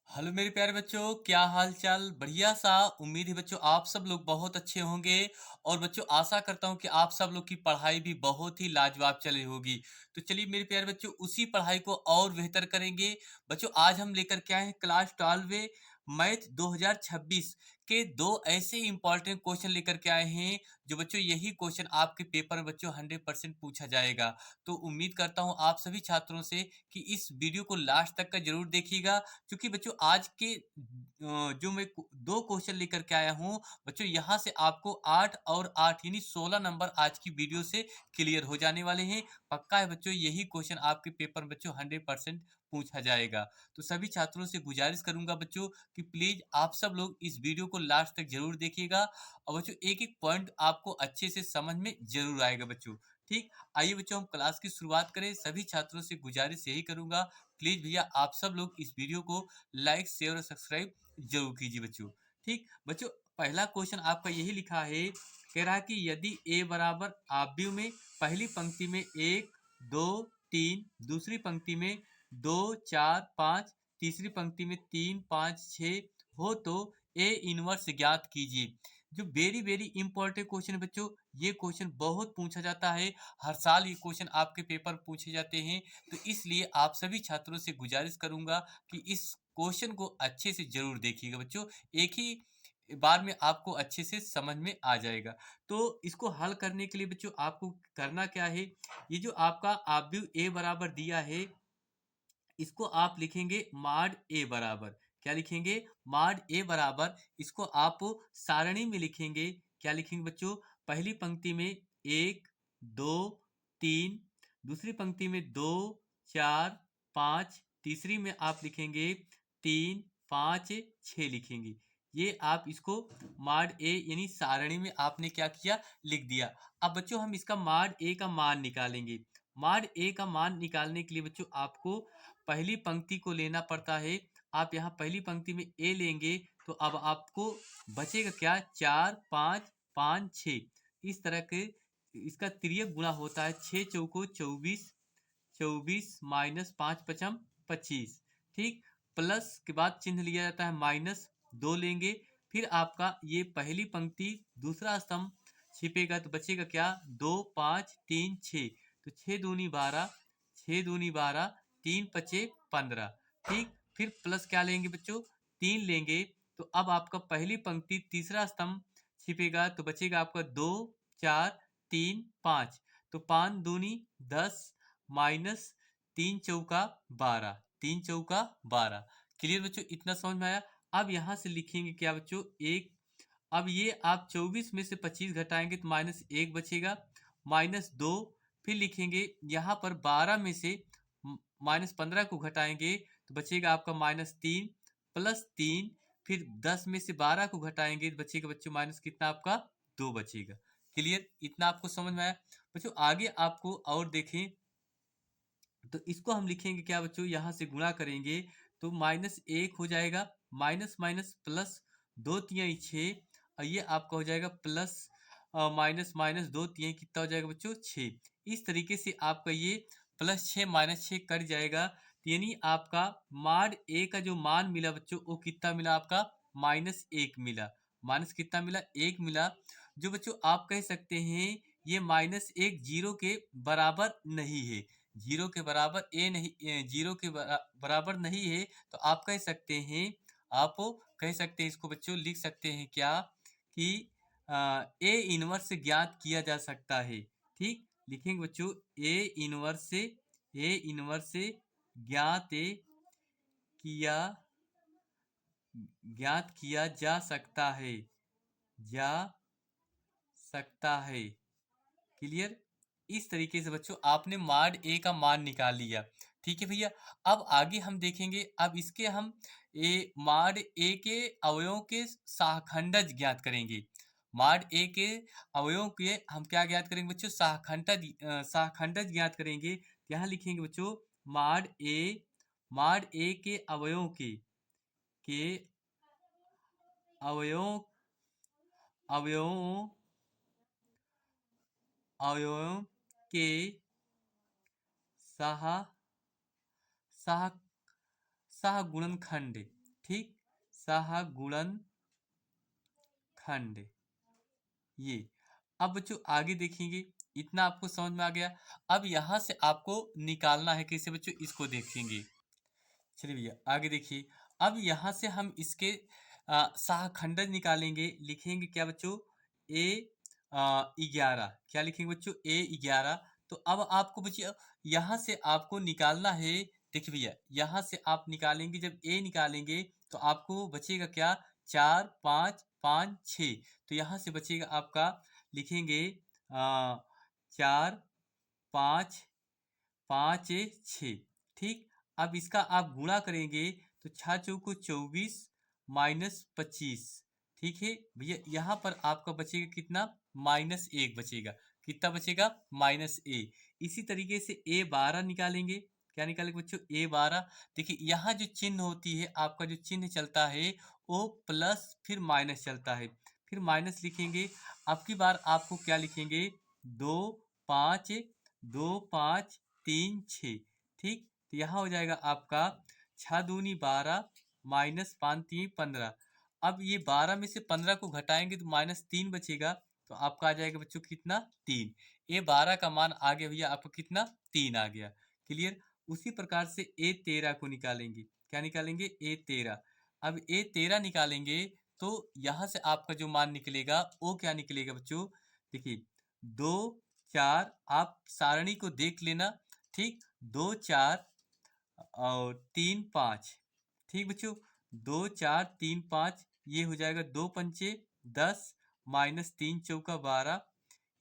Hello मेरे प्यारे बच्चों, क्या हाल चाल। बढ़िया सा। उम्मीद है बच्चों आप सब लोग बहुत अच्छे होंगे। और बच्चों आशा करता हूं कि आप सब लोग की पढ़ाई भी बहुत ही लाजवाब चल रही होगी। तो चलिए मेरे प्यारे बच्चों उसी पढ़ाई को और बेहतर करेंगे। बच्चों आज हम लेकर के आए हैं क्लास 12 मैथ 2026 के दो ऐसे इंपॉर्टेंट क्वेश्चन लेकर के आए हैं जो बच्चों यही क्वेश्चन आपके पेपर में बच्चों 100% पूछा जाएगा। तो उम्मीद करता हूं आप सभी छात्रों से कि इस वीडियो को लास्ट तक का जरूर देखिएगा, क्योंकि बच्चों आज के जो मैं दो क्वेश्चन लेकर के आया हूं बच्चों, यहां से आपको 8 और 8 यानी 16 नंबर आज की वीडियो से क्लियर हो जाने वाले हैं। पक्का है बच्चों, यही क्वेश्चन आपके पेपर में बच्चों 100% पूछा जाएगा। तो सभी छात्रों से गुजारिश करूंगा बच्चों कि प्लीज आप सब लोग इस वीडियो को लास्ट तक जरूर देखिएगा। और बच्चों एक एक पॉइंट आपको अच्छे से समझ में जरूर आएगा बच्चों। ठीक, आइए बच्चों हम क्लास की शुरुआत करें। सभी छात्रों से गुजारिश यही करूंगा, प्लीज भैया आप सब लोग इस वीडियो को लाइक शेयर और सब्सक्राइब जरूर कीजिए बच्चों। ठीक बच्चों, पहला क्वेश्चन आपका यही लिखा है, कह रहा है कि यदि ए बराबर आव्यूह में पहली पंक्ति में 1 2 3, दूसरी पंक्ति में 2 4 5, तीसरी पंक्ति में 3 5 6 हो तो ए इनवर्स ज्ञात कीजिए। जो वेरी वेरी इंपॉर्टेंट क्वेश्चन है बच्चों, ये क्वेश्चन बहुत पूछा जाता है। हर साल ये क्वेश्चन आपके पेपर पूछे जाते हैं। तो इसलिए आप सभी छात्रों से गुजारिश करूंगा कि इस क्वेश्चन को अच्छे से जरूर देखिएगा बच्चों। एक ही बार में आपको अच्छे से समझ में आ जाएगा। तो इसको हल करने के लिए बच्चों आपको करना क्या है, ये जो आपका आव्यूह ए बराबर दिया है इसको आप लिखेंगे माड ए बराबर, क्या लिखेंगे, माड ए बराबर। इसको आप सारणी में लिखेंगे, क्या लिखेंगे बच्चों, पहली पंक्ति में 1 2 3, दूसरी पंक्ति में 2 4 5, तीसरी में आप लिखेंगे 3 5 6 लिखेंगे। ये आप इसको माड ए यानी सारणी में आपने क्या किया, लिख दिया। अब बच्चों हम इसका माड ए का मान निकालेंगे। माड ए का मान निकालने के लिए बच्चों आपको पहली पंक्ति को लेना पड़ता है। आप यहाँ पहली पंक्ति में ए लेंगे तो अब आपको बचेगा क्या, 4 5 5 6। इस तरह के इसका तिर्यक गुणा होता है, 6 चौको 24, 24 माइनस 5 पचम 25। ठीक, प्लस के बाद चिन्ह लिया जाता है माइनस, 2 लेंगे। फिर आपका ये पहली पंक्ति दूसरा स्तंभ छिपेगा तो बचेगा क्या, 2 5 3 6। तो 6 दूनी 12, 6 दूनी 12, 3 पचे 15। ठीक, फिर प्लस क्या लेंगे बच्चों, 3 लेंगे। तो अब आपका पहली पंक्ति तीसरा स्तंभ छिपेगा तो बचेगा आपका 2 4 3 5। तो 5 दूनी 10 माइनस 3 चौका 12, 3 चौका 12। क्लियर बच्चों, इतना समझ में आया। अब यहां से लिखेंगे क्या बच्चों, एक। अब ये आप 24 में से 25 घटाएंगे तो माइनस 1 बचेगा, माइनस 2। फिर लिखेंगे यहाँ पर 12 में से माइनस 15 को घटाएंगे तो बचेगा आपका माइनस 3, प्लस 3। फिर 10 में से 12 को घटाएंगे तो बचेगा बच्चों माइनस कितना आपका, 2 बचेगा। क्लियर, इतना आपको समझ में आया बच्चों। आगे आपको और देखें तो इसको हम लिखेंगे क्या बच्चों, यहाँ से गुणा करेंगे तो माइनस 1 हो जाएगा, माइनस माइनस प्लस, 2 तिहाई 6। और ये आपका हो जाएगा प्लस माइनस माइनस 2 तिहाई कितना हो जाएगा बच्चों, 6। इस तरीके से आपका ये प्लस 6 माइनस 6 कट जाएगा। तो यानी आपका माड ए का जो मान मिला बच्चों वो कितना मिला आपका, माइनस 1 मिला। माइनस कितना मिला, 1 मिला। जो बच्चों आप कह सकते हैं ये माइनस 1 जीरो के बराबर नहीं है, जीरो के बराबर ए नहीं, जीरो के बराबर नहीं है। तो आप कह सकते हैं, आप कह सकते हैं इसको बच्चों लिख सकते हैं क्या कि ए इनवर्स ज्ञात किया जा सकता है। ठीक, लिखेंगे बच्चों ए इनवर्स ज्ञात किया ज्ञात किया जा सकता है, जा सकता है। क्लियर, इस तरीके से बच्चों आपने माड ए का मान निकाल लिया। ठीक है भैया, अब आगे हम देखेंगे। अब इसके हम माड ए के अवयवों के सहखंडज ज्ञात करेंगे। माड ए के अवयवों के हम क्या ज्ञात करेंगे बच्चों, सहखंडज ज्ञात करेंगे। यहाँ लिखेंगे बच्चों माड ए के अवयवों के अवयवों अवयवों अवयवों के सह सह सह गुणनखंड। ठीक, सहगुणन खंड ये। अब बच्चों आगे देखेंगे, इतना आपको समझ में आ गया। अब यहां से आपको निकालना है कैसे बच्चों, इसको देखेंगे। चलिए भैया आगे देखिए। अब यहाँ से हम इसके सहखंडन निकालेंगे। लिखेंगे क्या बच्चों, ए 11। क्या लिखेंगे बच्चों, A11। तो अब आपको बच्चों यहाँ से आपको निकालना है। देखिए भैया यहाँ से आप निकालेंगे, जब ए निकालेंगे तो आपको बचेगा क्या, 4 5 5 6। तो यहाँ से बचेगा आपका, लिखेंगे 4 5 5 6। ठीक, अब इसका आप गुणा करेंगे तो 6 चौको 24 -25। ठीक है भैया, यहाँ पर आपका बचेगा कितना, -1 बचेगा। कितना बचेगा, -1। इसी तरीके से A12 निकालेंगे। क्या निकालेंगे बच्चों, A12। देखिए यहाँ जो चिन्ह होती है, आपका जो चिन्ह चलता है वो प्लस फिर माइनस चलता है। फिर माइनस लिखेंगे। अब की बार आपको क्या लिखेंगे, 2 5 2 5 3 6। ठीक, तो यहाँ हो जाएगा आपका 6 दूनी 12 -5 3 15। अब ये 12 में से 15 को घटाएंगे तो -3 बचेगा। तो आपका आ जाएगा बच्चों कितना, 3। ये 12 का मान आ गया भैया आपको कितना, 3 आ गया। क्लियर। उसी प्रकार से A13 को निकालेंगे। क्या निकालेंगे, A13। अब A13 निकालेंगे तो यहाँ से आपका जो मान निकलेगा वो क्या निकलेगा बच्चों, देखिए 2 4। आप सारणी को देख लेना। ठीक, 2 4 और 3 5। ठीक बच्चों, 2 4 3 5, ये हो जाएगा 2 पंचे 10 -3 चौका 12।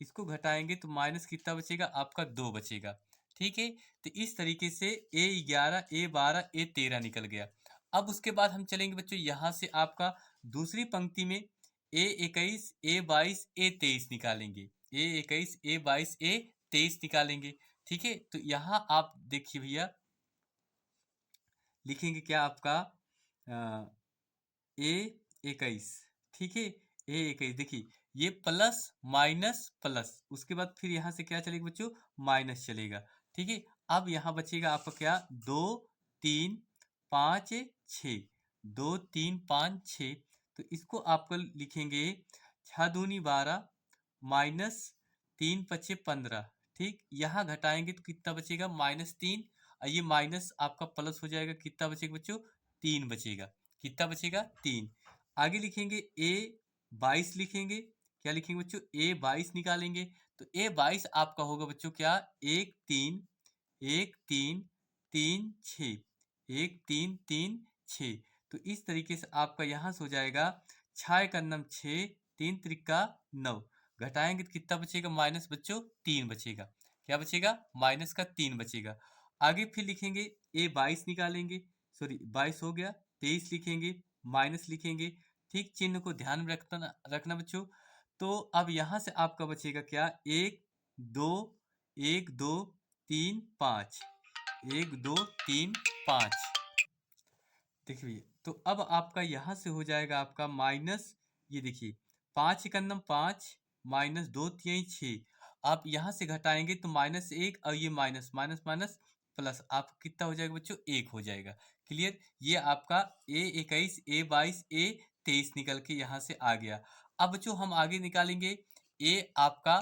इसको घटाएंगे तो माइनस कितना बचेगा आपका, 2 बचेगा। ठीक है, तो इस तरीके से A11 A12 A13 निकल गया। अब उसके बाद हम चलेंगे बच्चों यहाँ से आपका दूसरी पंक्ति में A21 A22 A23 निकालेंगे। A21 A22 A23 निकालेंगे। ठीक है, तो यहाँ आप देखिए भैया, लिखेंगे क्या आपका, A21। ठीक है, A21। देखिए ये प्लस माइनस प्लस, उसके बाद फिर यहाँ से क्या चलेगा बच्चों, माइनस चलेगा। ठीक है, अब यहाँ बचेगा आपका क्या, 2 3 5 6। 2 3 5 6। तो इसको आपको लिखेंगे 6 दूनी 12 -3 पचे 15। ठीक, यहाँ घटाएंगे तो कितना बचेगा, -3। और ये माइनस आपका प्लस हो जाएगा, कितना बचेगा बच्चों, 3 बचेगा। कितना बचेगा, 3। आगे लिखेंगे A22 लिखेंगे। क्या लिखेंगे बच्चों, A22 निकालेंगे। तो A22 आपका होगा बच्चों क्या, 1 3 1 3 3 6। 1 3 3 6। तो इस तरीके से आपका यहाँ से हो जाएगा 6 एक अन्नम 6 3 त्रिका 9। घटाएंगे तो कितना बचेगा, माइनस बच्चों 3 बचेगा। क्या बचेगा, माइनस का 3 बचेगा। आगे फिर लिखेंगे A22 निकालेंगे। सॉरी 22 हो गया। 23 लिखेंगे, माइनस लिखेंगे। ठीक, चिन्ह को ध्यान में रखना रखना बच्चों। तो अब यहाँ से आपका बचेगा क्या, 1 2 1 2 3 5। 1 2 3 5। देखिए तो अब आपका यहाँ से हो जाएगा आपका माइनस, ये देखिए 5 एक अन्नम 5 -2 3 6। आप यहाँ से घटाएंगे तो -1 और ये माइनस माइनस माइनस प्लस, आप कितना हो जाएगा बच्चों, 1 हो जाएगा। क्लियर। ये आपका A21 A22 A23 निकल के यहाँ से आ गया। अब बच्चों हम आगे निकालेंगे ए आपका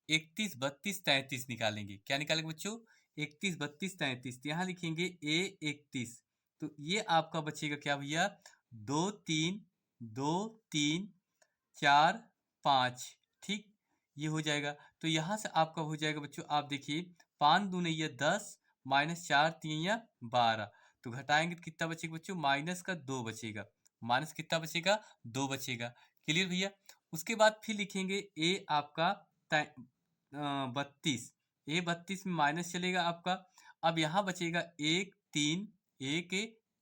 31 32 33 निकालेंगे। क्या निकालेंगे बच्चों, 31 32 33। यहाँ लिखेंगे A31। तो ये आपका बचेगा क्या भैया, 2 3 2 3 4 5। ठीक, ये हो जाएगा। तो यहाँ से आपका हो जाएगा बच्चों, आप देखिए 5 दूनी या 10 -4 3 या 12। तो घटाएंगे तो कितना बचेगा बच्चों, माइनस का 2 बचेगा। माइनस कितना बचेगा, 2 बचेगा। क्लियर भैया। उसके बाद फिर लिखेंगे ए आपका 32। A32 में माइनस चलेगा आपका। अब यहाँ बचेगा 1 3 1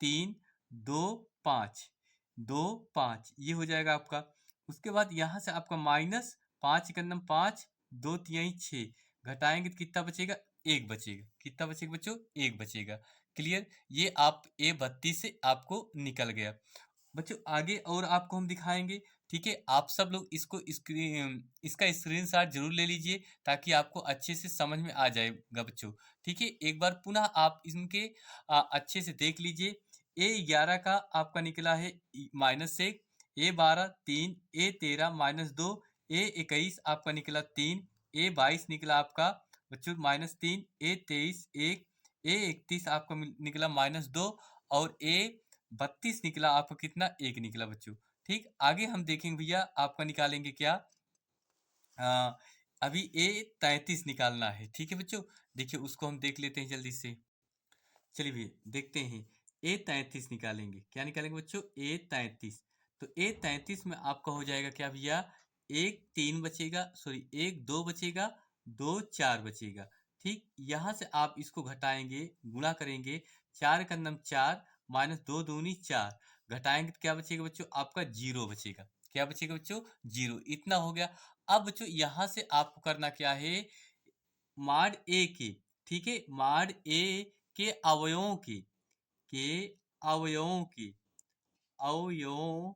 3 2 5। 2 5 ये हो जाएगा आपका। उसके बाद यहाँ से आपका माइनस 5 एक 5 2 3 6। घटाएंगे तो कितना बचेगा, 1 बचेगा। कितना बचेगा बच्चों, 1 बचेगा। क्लियर। ये आप A32 से आपको निकल गया। बच्चों आगे और आपको हम दिखाएंगे। ठीक है, आप सब लोग इसका स्क्रीनशॉट जरूर ले लीजिए ताकि आपको अच्छे से समझ में आ जाएगा बच्चों। ठीक है, एक बार पुनः आप इनके अच्छे से देख लीजिए। A11 का आपका निकला है -1, A12 3, A13 -2, A21 आपका निकला 3, A22 निकला आपका बच्चों -3, A23 1, A31 आपका निकला -2 और A32 निकला आपका कितना 1 निकला बच्चों। ठीक, आगे हम देखेंगे भैया आपका निकालेंगे क्या। अ, अभी A33 निकालना है। ठीक है बच्चों, देखिए उसको हम देख लेते हैं जल्दी से। चलिए भैया देखते हैं। A33 निकालेंगे, क्या निकालेंगे बच्चों A33। तो A33 में आपका हो जाएगा क्या भैया, एक 3 बचेगा, सॉरी एक 2 बचेगा, 2 4 बचेगा। ठीक, यहाँ से आप इसको घटाएंगे, गुणा करेंगे, 4 का नम 4 -2 दूनी 4, घटाएंगे तो क्या बचेगा बच्चों आपका 0 बचेगा। क्या बचेगा बच्चों 0, इतना हो गया। अब बच्चों यहाँ से आपको करना क्या है, माड ए के, ठीक है, माड ए के अवयवों के अवयवों के अवयवों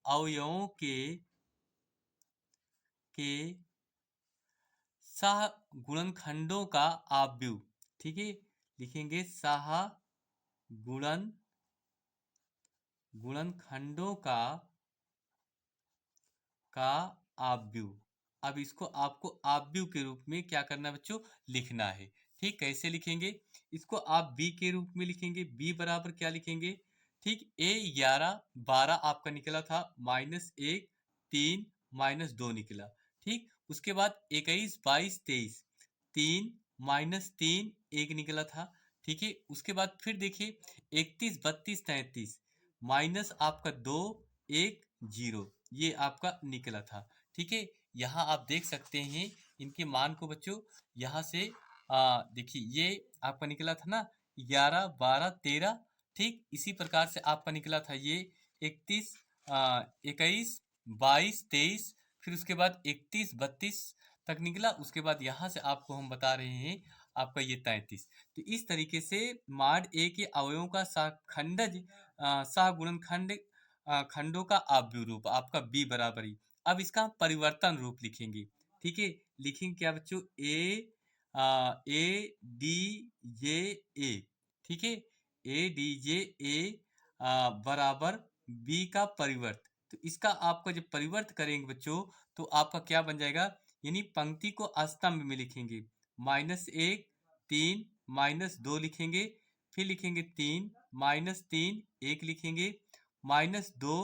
अवयवों के सह गुणनखंडों का आव्यूह। ठीक है, लिखेंगे सह गुणन गुणनखंडों का आव्यूह। अब इसको आपको आव्यूह के रूप में क्या करना है बच्चों, लिखना है। ठीक, कैसे लिखेंगे, इसको आप b के रूप में लिखेंगे। b बराबर क्या लिखेंगे, ठीक, A11 12 आपका निकला था, -1 3 -2 निकला। ठीक, उसके बाद 21 22 23 3 -3 1 निकला था। ठीक है, उसके बाद फिर देखिए 31 32 33 माइनस आपका 2 1 0, ये आपका निकला था। ठीक है, यहाँ आप देख सकते हैं इनके मान को बच्चों। यहाँ से देखिए ये आपका निकला था ना 11 12 13। ठीक, इसी प्रकार से आपका निकला था ये 31 21 22 23, फिर उसके बाद 31 32 तक निकला। उसके बाद यहाँ से आपको हम बता रहे हैं आपका ये 33। तो इस तरीके से माड ए के अवयवों का सहखंडज सहगुणनखंड खंडों का आव्यूह रूप आपका b बराबर ही। अब इसका हम परिवर्तन रूप लिखेंगे। ठीक है, लिखेंगे क्या बच्चों, ए डी जे ए। ठीक है, ए डी जे ए बराबर b का परिवर्त। तो इसका आपका जब परिवर्त करेंगे बच्चों तो आपका क्या बन जाएगा, यानी पंक्ति को स्तंभ में लिखेंगे, -1 3 -2 लिखेंगे, फिर लिखेंगे 3 -3 1 लिखेंगे, -2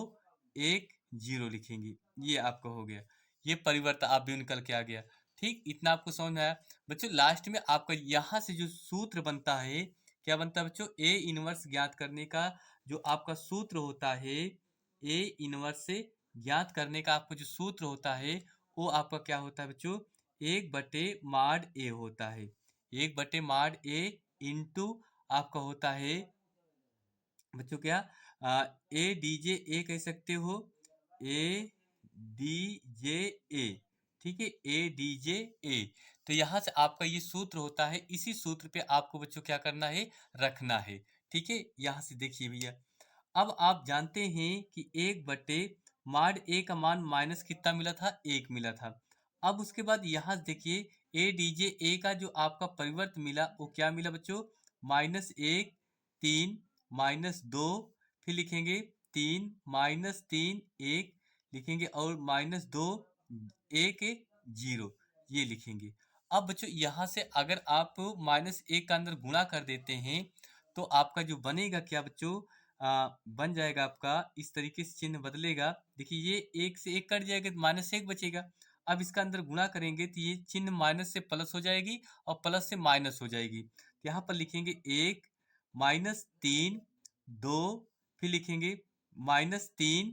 1 0 लिखेंगे। ये आपका हो गया, ये परिवर्तन आप भी निकल के आ गया। ठीक, इतना आपको समझ में आया बच्चों। लास्ट में आपका यहाँ से जो सूत्र बनता है, क्या बनता है बच्चों, ए इनवर्स ज्ञात करने का जो आपका सूत्र होता है, ए इनवर्स से ज्ञात करने का आपका जो सूत्र होता है वो आपका क्या होता है बच्चों, 1/माड ए होता है। 1/माड ए इंटू आपका होता है बच्चों क्या, ए डी जे ए कह सकते हो, ए डी जे ए। ठीक है, ए डी जे ए। तो यहाँ से आपका ये सूत्र होता है, इसी सूत्र पे आपको बच्चों क्या करना है, रखना है। ठीक है, यहाँ से देखिए भैया, अब आप जानते हैं कि 1 बटे माड ए का मान माइनस कितना मिला था, 1 मिला था। अब उसके बाद यहाँ से देखिए ए डी जे ए का जो आपका परिवर्त मिला वो क्या मिला बच्चों, -1 3 -2, फिर लिखेंगे 3 -3 1 लिखेंगे, और -2 1 0 ये लिखेंगे। अब बच्चों यहाँ से अगर आप -1 का अंदर गुणा कर देते हैं तो आपका जो बनेगा क्या बच्चों, बन जाएगा आपका इस तरीके से, चिन्ह बदलेगा। देखिए ये 1 से 1 कट जाएगा तो -1 बचेगा। अब इसका अंदर गुणा करेंगे तो ये चिन्ह माइनस से प्लस हो जाएगी और प्लस से माइनस हो जाएगी। तो यहाँ पर लिखेंगे 1 -3 2, फिर लिखेंगे -3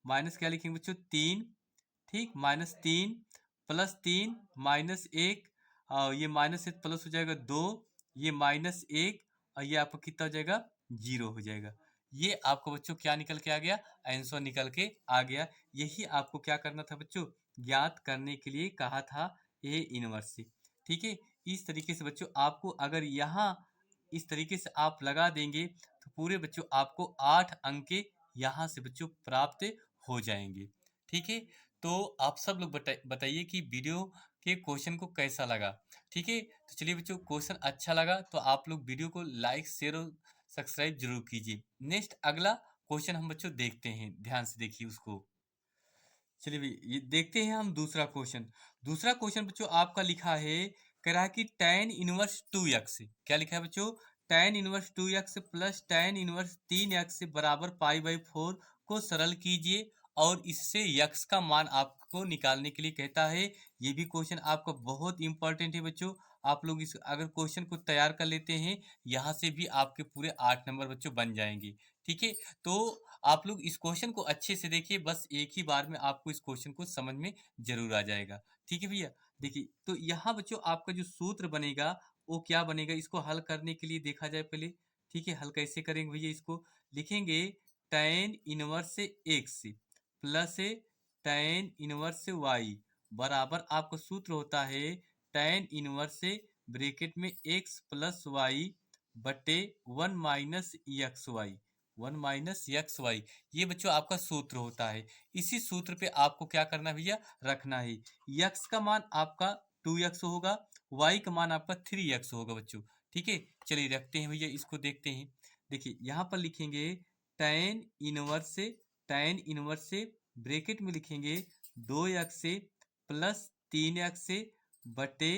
माइनस क्या लिखेंगे बच्चों 3। ठीक, -3 +3 -1, और ये माइनस से प्लस हो जाएगा 2, ये -1, और ये आपको कितना हो जाएगा 0 हो जाएगा। ये आपको बच्चों क्या निकल के आ गया, आंसर निकल के आ गया। यही आपको क्या करना था बच्चों, ज्ञात करने के लिए कहा था ए इनवर्स से। ठीक है, इस तरीके से बच्चों आपको अगर यहाँ इस तरीके से आप लगा देंगे तो पूरे बच्चों आपको 8 अंक के यहाँ से बच्चों प्राप्त हो जाएंगे। ठीक है, तो आप सब लोग बताइए कि वीडियो के क्वेश्चन को कैसा लगा। ठीक है, तो चलिए बच्चों, क्वेश्चन अच्छा लगा तो आप लोग वीडियो को लाइक शेयर और सब्सक्राइब जरूर कीजिए। नेक्स्ट अगला क्वेश्चन हम बच्चों देखते हैं, ध्यान से देखिए उसको। चलिए भाई ये देखते हैं हम दूसरा क्वेश्चन। दूसरा क्वेश्चन बच्चों आपका लिखा है, कह रहा है कि tan इनवर्स 2x, क्या लिखा है बच्चों, tan inverse 2x plus tan inverse 3x बराबर पाई/4 को सरल कीजिए और इससे यक्स का मान आपको निकालने के लिए कहता है। ये भी क्वेश्चन आपका बहुत इंपॉर्टेंट है बच्चों। आप लोग इस अगर क्वेश्चन को तैयार कर लेते हैं, यहाँ से भी आपके पूरे 8 नंबर बच्चों बन जाएंगे। ठीक है, तो आप लोग इस क्वेश्चन को अच्छे से देखिए, बस एक ही बार में आपको इस क्वेश्चन को समझ में जरूर आ जाएगा। ठीक है भैया, देखिए तो यहाँ बच्चों आपका जो सूत्र बनेगा वो क्या बनेगा, इसको हल करने के लिए देखा जाए पहले। ठीक है, हल कैसे करेंगे भैया, इसको लिखेंगे tan inverse X plus tan inverse Y बराबर आपका सूत्र होता है tan इनवर्स ब्रैकेट में x प्लस वाई बटे 1 - x y, 1 - x y। ये बच्चों आपका सूत्र होता है। इसी सूत्र पे आपको क्या करना है भैया, रखना है। x का मान आपका 2x होगा, y का मान आपका 3x होगा बच्चों। ठीक है, चलिए रखते हैं भैया, इसको देखते हैं। देखिए यहाँ पर लिखेंगे tan inverse, tan inverse bracket में लिखेंगे 2x प्लस 3x बटे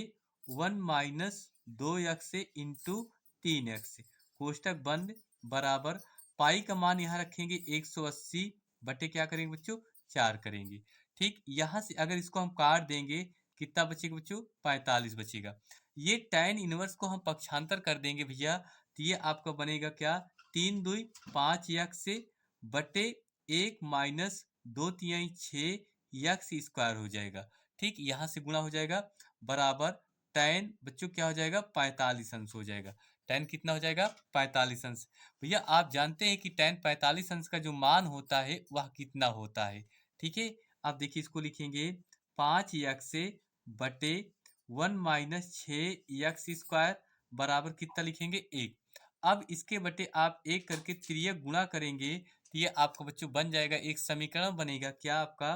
1 - 2x इंटू 3x, कोष्टक बंद, बराबर पाई का मान यहाँ रखेंगे 180 बटे क्या करेंगे बच्चों, 4 करेंगे। ठीक, यहाँ से अगर इसको हम काट देंगे कितना बचेगा बच्चों, 45 बचेगा। ये tan इनवर्स को हम पक्षांतर कर देंगे भैया, तो ये आपका बनेगा क्या, 3 × 2 = 5x बटे 1 - 2 × 3 = 6 x² हो जाएगा। ठीक, यहाँ से गुणा हो जाएगा, बराबर tan बच्चों क्या हो जाएगा, 45 अंश हो जाएगा। tan कितना हो जाएगा, 45 अंश। भैया आप जानते हैं कि tan 45 अंश का जो मान होता है वह कितना होता है। ठीक है, आप देखिए इसको लिखेंगे 5x बटे 1 - 6 x² बराबर कितना लिखेंगे, 1। अब इसके बटे आप 1 करके तिर्यक गुणा करेंगे तो ये आपका बच्चों बन जाएगा, एक समीकरण बनेगा क्या आपका,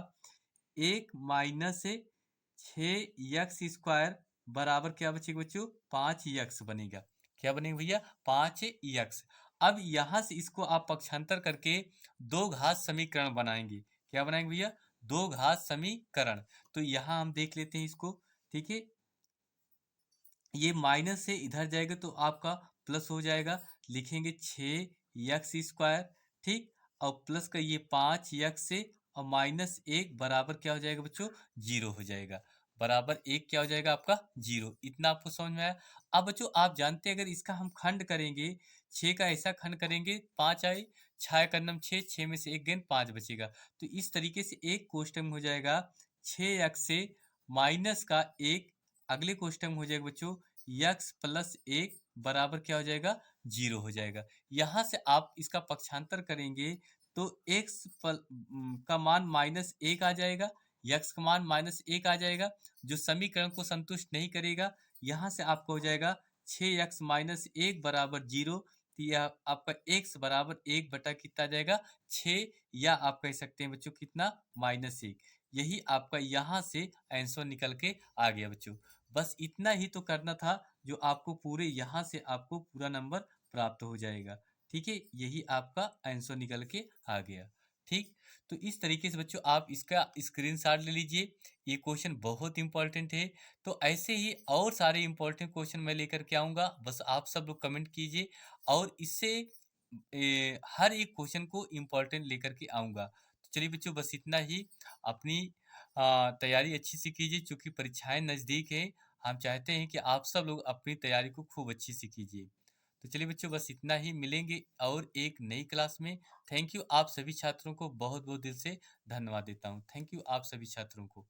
1 - 6 x² बराबर क्या बचेगा बच्चों, 5x बनेगा। क्या बनेगा भैया, 5x। अब यहाँ से इसको आप पक्षांतर करके दो घात समीकरण बनाएंगे। क्या बनाएंगे भैया, दो घात समीकरण। तो यहाँ हम देख लेते हैं इसको। ठीक है, ये माइनस से इधर जाएगा तो आपका प्लस हो जाएगा, लिखेंगे 6x²। ठीक, और प्लस का ये 5x से और -1 बराबर क्या हो जाएगा बच्चों, 0 हो जाएगा। बराबर 1 क्या हो जाएगा आपका, 0। इतना आपको समझ में आया। अब बच्चों आप जानते हैं अगर इसका हम खंड करेंगे, 6 का ऐसा खंड करेंगे, 5 आए, 6 का नम 6, 6 में से 1 गेंद 5 बचेगा। तो इस तरीके से एक कोष्टक में हो जाएगा 6x से माइनस का 1, अगले क्वेश्चन में हो जाएगा बच्चों x प्लस 1 बराबर क्या हो जाएगा, 0 हो जाएगा। यहाँ से आप इसका पक्षांतर करेंगे तो x का मान -1 आ जाएगा, x का मान -1 आ जाएगा, जो समीकरण को संतुष्ट नहीं करेगा। यहाँ से आपको हो जाएगा 6x - 1 बराबर 0। तो यह आपका x बराबर 1 बटा कितना आ जाएगा, 6, या आप कह सकते हैं बच्चों कितना, -1। यही आपका यहाँ से आंसर निकल के आ गया बच्चों। बस इतना ही तो करना था, जो आपको पूरे यहाँ से आपको पूरा नंबर प्राप्त हो जाएगा। ठीक है, यही आपका आंसर निकल के आ गया। ठीक, तो इस तरीके से बच्चों आप इसका स्क्रीनशॉट ले लीजिए। ये क्वेश्चन बहुत इंपॉर्टेंट है। तो ऐसे ही और सारे इंपॉर्टेंट क्वेश्चन मैं लेकर के आऊँगा, बस आप सब लोग कमेंट कीजिए और इससे हर एक क्वेश्चन को इम्पोर्टेंट लेकर के आऊँगा। तो चलिए बच्चों बस इतना ही। अपनी तैयारी अच्छी से कीजिए, चूँकि परीक्षाएँ नज़दीक हैं। हम चाहते हैं कि आप सब लोग अपनी तैयारी को खूब अच्छी से कीजिए। तो चलिए बच्चों बस इतना ही, मिलेंगे और एक नई क्लास में। थैंक यू, आप सभी छात्रों को बहुत-बहुत दिल से धन्यवाद देता हूँ। थैंक यू आप सभी छात्रों को।